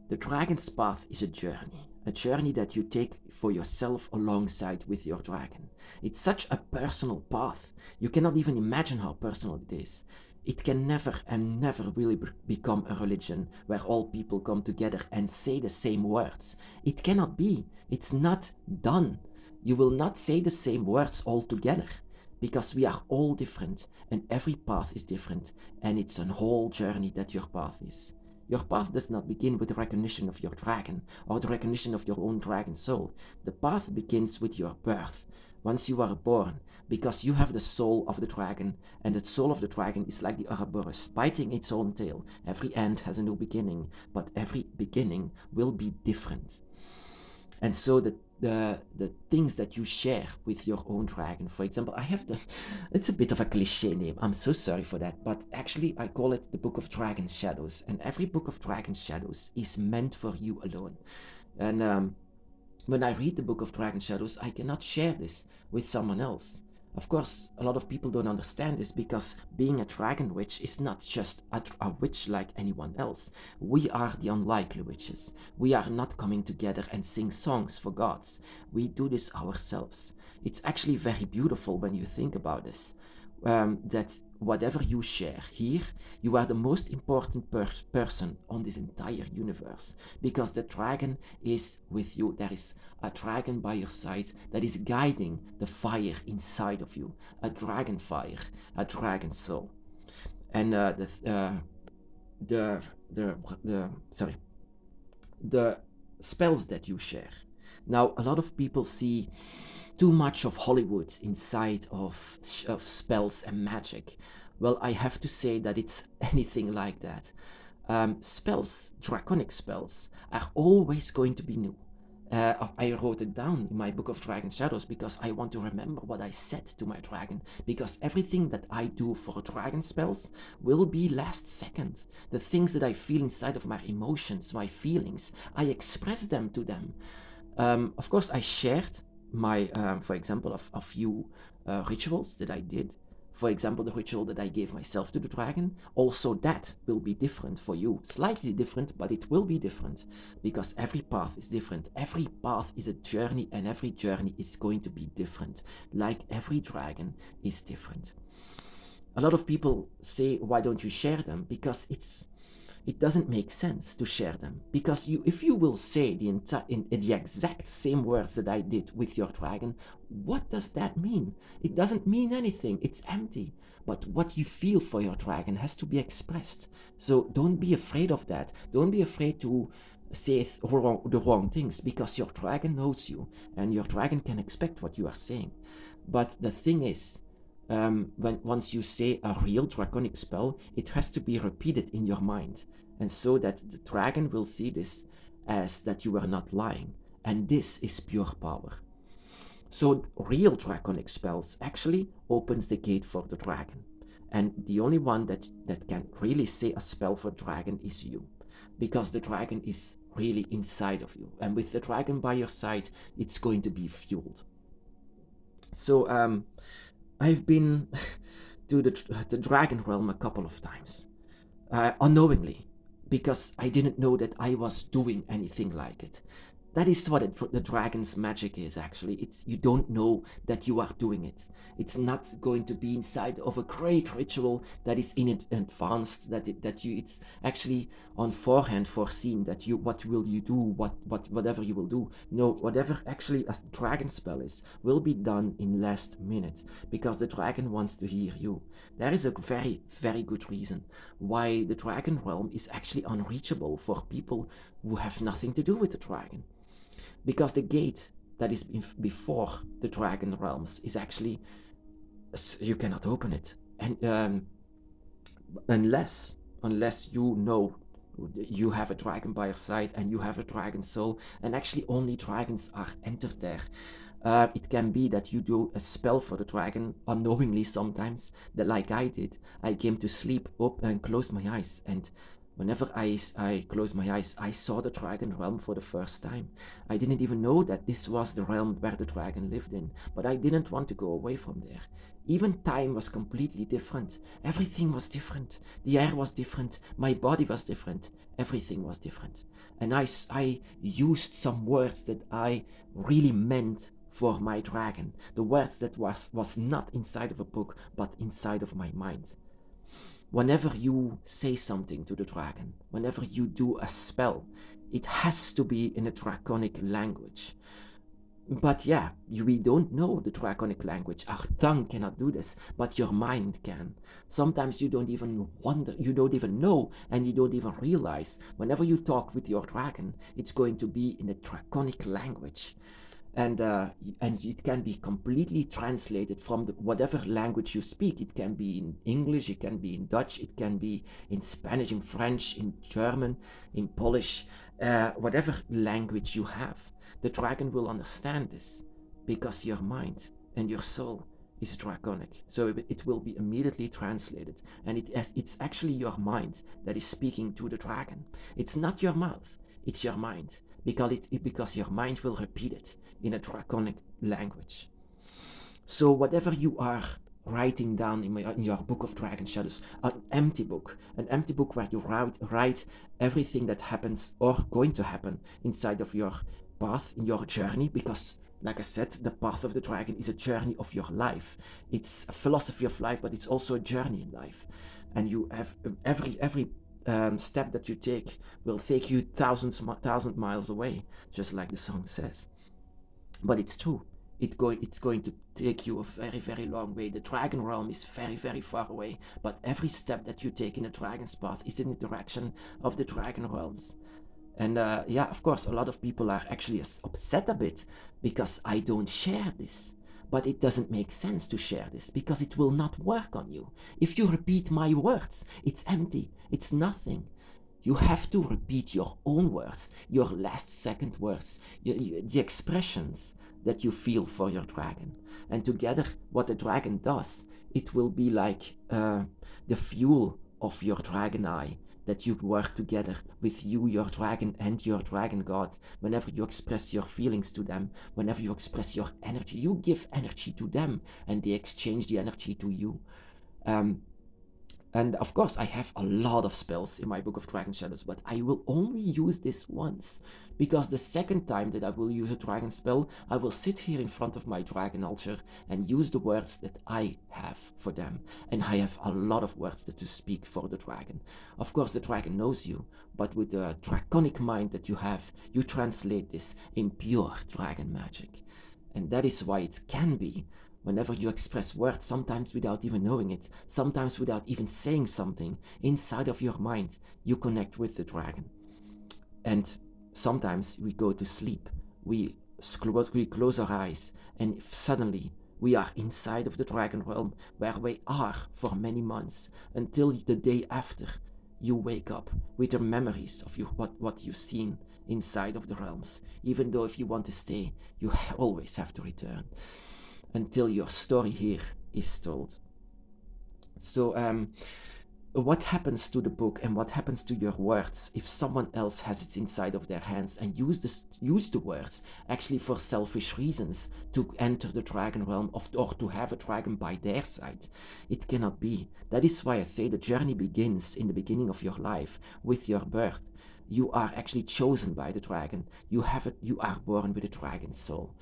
The dragon's path is a journey that you take for yourself alongside with your dragon. It's such a personal path. You cannot even imagine how personal it is. It can never and never really become a religion where all people come together and say the same words. It cannot be. It's not done. You will not say the same words all together because we are all different and every path is different, and it's a whole journey that your path is. Your path does not begin with the recognition of your dragon or the recognition of your own dragon soul. The path begins with your birth, once you are born, because you have the soul of the dragon, and the soul of the dragon is like the Ouroboros, biting its own tail. Every end has a new beginning, but every beginning will be different. And so the things that you share with your own dragon, for example, it's a bit of a cliche name, I'm so sorry for that, but actually I call it the Book of Dragon Shadows, and every Book of Dragon Shadows is meant for you alone. And when I read the Book of Dragon Shadows, I cannot share this with someone else. Of course, a lot of people don't understand this because being a dragon witch is not just a witch like anyone else. We are the unlikely witches. We are not coming together and sing songs for gods. We do this ourselves. It's actually very beautiful when you think about this. That whatever you share here, you are the most important person on this entire universe, because the dragon is with you. There is a dragon by your side that is guiding the fire inside of you, a dragon fire, a dragon soul. And the spells that you share. Now, a lot of people see too much of Hollywood inside of spells and magic. Well, I have to say that it's anything like that. Spells, draconic spells, are always going to be new. I wrote it down in my Book of Dragon Shadows because I want to remember what I said to my dragon, because everything that I do for dragon spells will be last second. The things that I feel inside of my emotions, my feelings, I express them to them. Of course, I shared my, for example, a few rituals that I did. For example, the ritual that I gave myself to the dragon. Also, that will be different for you. Slightly different, but it will be different. Because every path is different. Every path is a journey, and every journey is going to be different. Like every dragon is different. A lot of people say, why don't you share them? Because it doesn't make sense to share them, because if you will say in the exact same words that I did with your dragon, what does that mean? It doesn't mean anything. It's empty. But what you feel for your dragon has to be expressed. So don't be afraid of that. Don't be afraid to say the wrong things, because your dragon knows you and your dragon can expect what you are saying. But the thing is, once you say a real draconic spell, it has to be repeated in your mind, and so that the dragon will see this as that you are not lying, and this is pure power. So real draconic spells actually opens the gate for the dragon, and the only one that can really say a spell for dragon is you, because the dragon is really inside of you, and with the dragon by your side, it's going to be fueled. So I've been to the dragon realm a couple of times, unknowingly, because I didn't know that I was doing anything like it. That is what the dragon's magic is, actually. It's, you don't know that you are doing it. It's not going to be inside of a great ritual that is in it advanced, it's actually on forehand foreseen that what will you do, whatever you will do. No, whatever actually a dragon spell is will be done in last minute, because the dragon wants to hear you. There is a very, very good reason why the dragon realm is actually unreachable for people who have nothing to do with the dragon. Because the gate that is before the dragon realms is actually, you cannot open it, and unless you know you have a dragon by your side and you have a dragon soul, and actually only dragons are entered there. It can be that you do a spell for the dragon unknowingly sometimes, that like I did. I came to sleep up and closed my eyes, and Whenever I closed my eyes, I saw the dragon realm for the first time. I didn't even know that this was the realm where the dragon lived in, but I didn't want to go away from there. Even time was completely different. Everything was different. The air was different. My body was different. Everything was different. And I used some words that I really meant for my dragon. The words that was not inside of a book, but inside of my mind. Whenever you say something to the dragon, whenever you do a spell, it has to be in a draconic language. But yeah, we don't know the draconic language. Our tongue cannot do this, but your mind can. Sometimes you don't even wonder, you don't even know, and you don't even realize. Whenever you talk with your dragon, it's going to be in a draconic language. And it can be completely translated from whatever language you speak. It can be in English, it can be in Dutch, it can be in Spanish, in French, in German, in Polish, whatever language you have. The dragon will understand this because your mind and your soul is draconic. So it will be immediately translated. And it's actually your mind that is speaking to the dragon. It's not your mouth, it's your mind. Because your mind will repeat it in a draconic language. So whatever you are writing down in your book of dragon shadows, an empty book where you write everything that happens or going to happen inside of your path, in your journey, because like I said, the path of the dragon is a journey of your life. It's a philosophy of life, but it's also a journey in life. And you have every step that you take will take you thousand miles away, just like the song says. But it's true. It's going to take you a very, very long way. The dragon realm is very, very far away, but every step that you take in the dragon's path is in the direction of the dragon realms. And yeah, of course, a lot of people are actually upset a bit because I don't share this. But it doesn't make sense to share this because it will not work on you. If you repeat my words, it's empty, it's nothing. You have to repeat your own words, your last second words, the expressions that you feel for your dragon. And together, what the dragon does, it will be like the fuel of your dragon eye, that you work together with you, your dragon, and your dragon god. Whenever you express your feelings to them, whenever you express your energy, you give energy to them, and they exchange the energy to you. Um, and of course, I have a lot of spells in my Book of Dragon Shadows, but I will only use this once. Because the second time that I will use a dragon spell, I will sit here in front of my dragon altar and use the words that I have for them. And I have a lot of words to speak for the dragon. Of course, the dragon knows you, but with the draconic mind that you have, you translate this in pure dragon magic. And that is why it can be, whenever you express words, sometimes without even knowing it, sometimes without even saying something, inside of your mind, you connect with the dragon. And sometimes we go to sleep, we close our eyes, and suddenly we are inside of the dragon realm, where we are for many months, until the day after you wake up with the memories of what you've seen inside of the realms. Even though if you want to stay, you always have to return until your story here is told. So what happens to the book and what happens to your words if someone else has it inside of their hands and use the words actually for selfish reasons to enter the dragon realm or to have a dragon by their side? It cannot be. That is why I say the journey begins in the beginning of your life with your birth. You are actually chosen by the dragon. You are born with a dragon soul.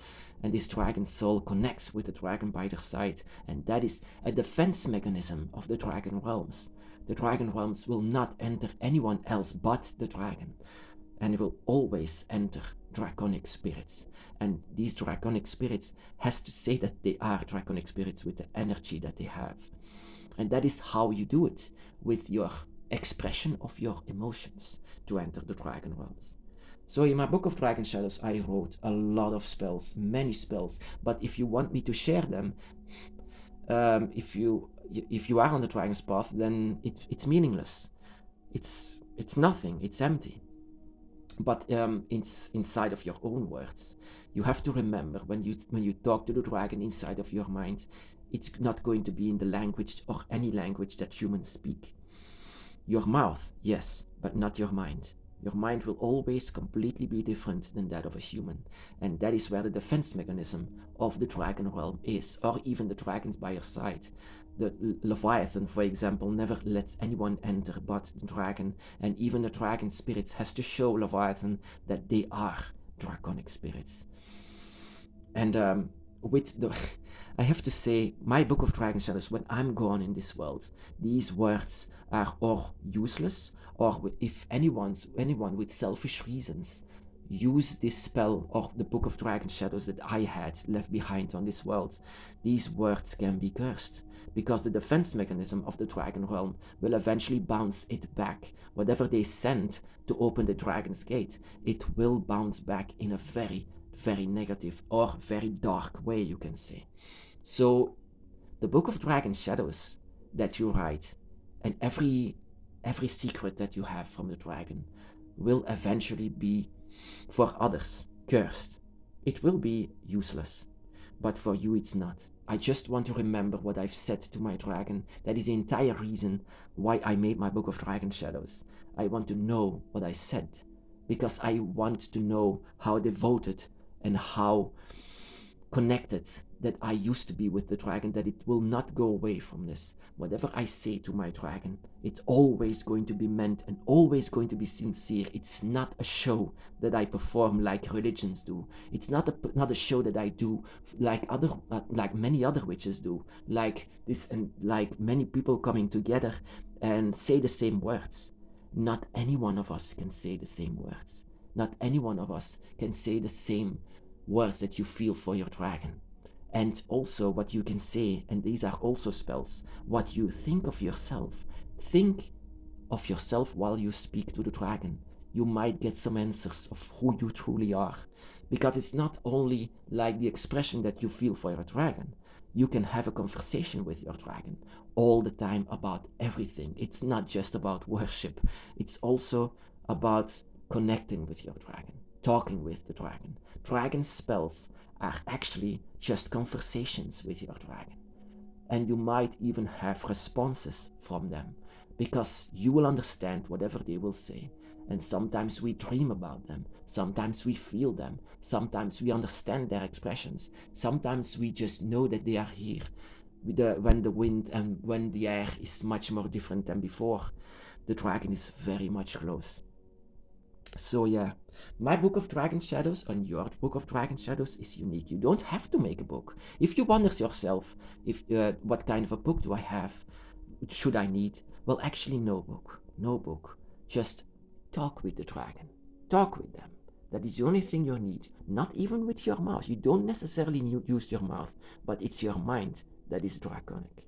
And this dragon soul connects with the dragon by their side, and that is a defense mechanism of the dragon realms. The dragon realms will not enter anyone else but the dragon, and it will always enter draconic spirits. And these draconic spirits has to say that they are draconic spirits with the energy that they have. And that is how you do it, with your expression of your emotions to enter the dragon realms. So in my Book of Dragon Shadows, I wrote a lot of spells, many spells. But if you want me to share them, if you are on the dragon's path, then it's meaningless. It's nothing. It's empty. But it's inside of your own words. You have to remember when you talk to the dragon inside of your mind, it's not going to be in the language or any language that humans speak. Your mouth, yes, but not your mind. Your mind will always completely be different than that of a human. And that is where the defense mechanism of the dragon realm is, or even the dragons by your side. The Leviathan, for example, never lets anyone enter but the dragon, and even the dragon spirits has to show Leviathan that they are draconic spirits. And with the, I have to say, my Book of Dragon Shadows, when I'm gone in this world, these words are or useless, or if anyone with selfish reasons use this spell or the Book of Dragon Shadows that I had left behind on this world, these words can be cursed. Because the defense mechanism of the dragon realm will eventually bounce it back. Whatever they send to open the dragon's gate, it will bounce back in a very, very negative or very dark way, you can say. So the Book of Dragon Shadows that you write, and every secret that you have from the dragon, will eventually be, for others, cursed. It will be useless, but for you it's not. I just want to remember what I've said to my dragon. That is the entire reason why I made my Book of Dragon Shadows. I want to know what I said, because I want to know how devoted and how connected that I used to be with the dragon, that it will not go away from this. Whatever I say to my dragon, it's always going to be meant and always going to be sincere. It's not a show that I perform like religions do. It's not a show that I do like many other witches do, like this, and like many people coming together and say the same words. Not any one of us can say the same words. Not any one of us can say the same words that you feel for your dragon. And also what you can say, and these are also spells, what you think of yourself. Think of yourself while you speak to the dragon. You might get some answers of who you truly are. Because it's not only like the expression that you feel for your dragon. You can have a conversation with your dragon all the time about everything. It's not just about worship. It's also about connecting with your dragon, talking with the dragon. Dragon spells are actually just conversations with your dragon. And you might even have responses from them, because you will understand whatever they will say. And sometimes we dream about them, sometimes we feel them, sometimes we understand their expressions, sometimes we just know that they are here. When the wind and when the air is much more different than before, the dragon is very much close. So yeah, my Book of Dragon Shadows and your Book of Dragon Shadows is unique. You don't have to make a book. If you wonder yourself, if what kind of a book do I have, should I need? Well, actually, no book. No book. Just talk with the dragon. Talk with them. That is the only thing you need. Not even with your mouth. You don't necessarily use your mouth, but it's your mind that is draconic.